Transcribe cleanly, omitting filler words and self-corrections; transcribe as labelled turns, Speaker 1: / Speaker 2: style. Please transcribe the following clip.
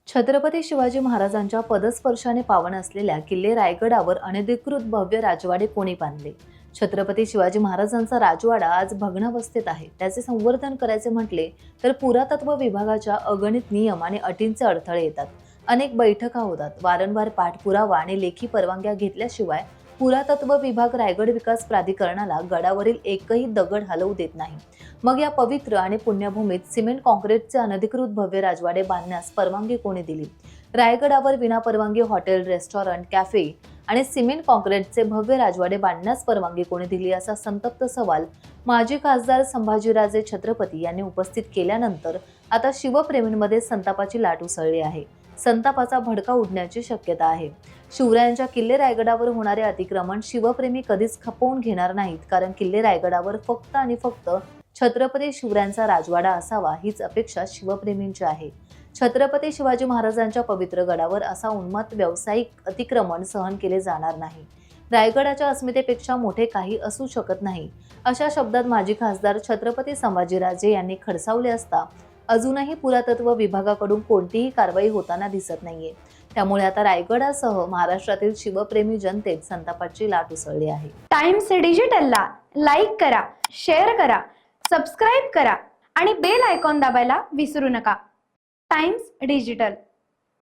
Speaker 1: छत्रपती शिवाजी महाराजांच्या पदस्पर्शाने पावन असलेल्या किल्ले रायगडावर अनधिकृत भव्य राजवाडे कोणी बांधले? छत्रपती शिवाजी महाराजांचा राजवाडा आज भग्नावस्थेत आहे. त्याचे संवर्धन करायचे म्हटले तर पुरातत्व विभागाच्या अगणित नियम आणि अटींचे अडथळे येतात. अनेक बैठका होतात, वारंवार पाठपुरावा आणि लेखी परवानग्या घेतल्याशिवाय पुरातत्व विभाग रायगड विकास प्राधिकरणाला गडावरील एकही दगड हलवू देत नाही. मग या पवित्र आणि पुण्यभूमीत सिमेंट कॉन्क्रीटचे अनधिकृत भव्य राजवाडे बांधण्यास परवानगी कोणी दिली? रायगडावर विनापरवानगी हॉटेल, रेस्टॉरंट, कॅफे आणि सिमेंट कॉन्क्रीटचे भव्य राजवाडे बांधण्यास परवानगी कोणी दिली, असा संतप्त सवाल माजी खासदार संभाजीराजे छत्रपती यांनी उपस्थित केल्यानंतर आता शिवप्रेमींमध्ये संतापाची लाट उसळली आहे. संतापाचा भडका उडण्याची शक्यता आहे. शिवरायांच्या किल्ले रायगडावर होणारे अतिक्रमण शिवप्रेमी कधीच खपवून घेणार नाहीत, कारण किल्ले रायगडावर फक्त आणि फक्त छत्रपती शिवरायांचा राजवाडा असावा हीच अपेक्षा शिवप्रेमींची आहे. छत्रपती शिवाजी महाराजांच्या पवित्र गडावर असा उन्मत्त व्यावसायिक अतिक्रमण सहन केले जाणार नाही. रायगडाच्या अस्मितेपेक्षा मोठे काही असू शकत नाही, अशा शब्दात माजी खासदार छत्रपती संभाजीराजे यांनी खडसावले असता अजूनही पुरातत्व विभागाकडून कोणतीही कारवाई होताना दिसत नाहीये. त्यामुळे आता रायगडासह महाराष्ट्रातील शिवप्रेमी जनतेत संतापाची लाट उसळली आहे.
Speaker 2: टाइम्स डिजिटलला लाईक करा, शेअर करा, सबस्क्राईब करा आणि बेल आयकॉन दाबायला विसरू नका. Times digital.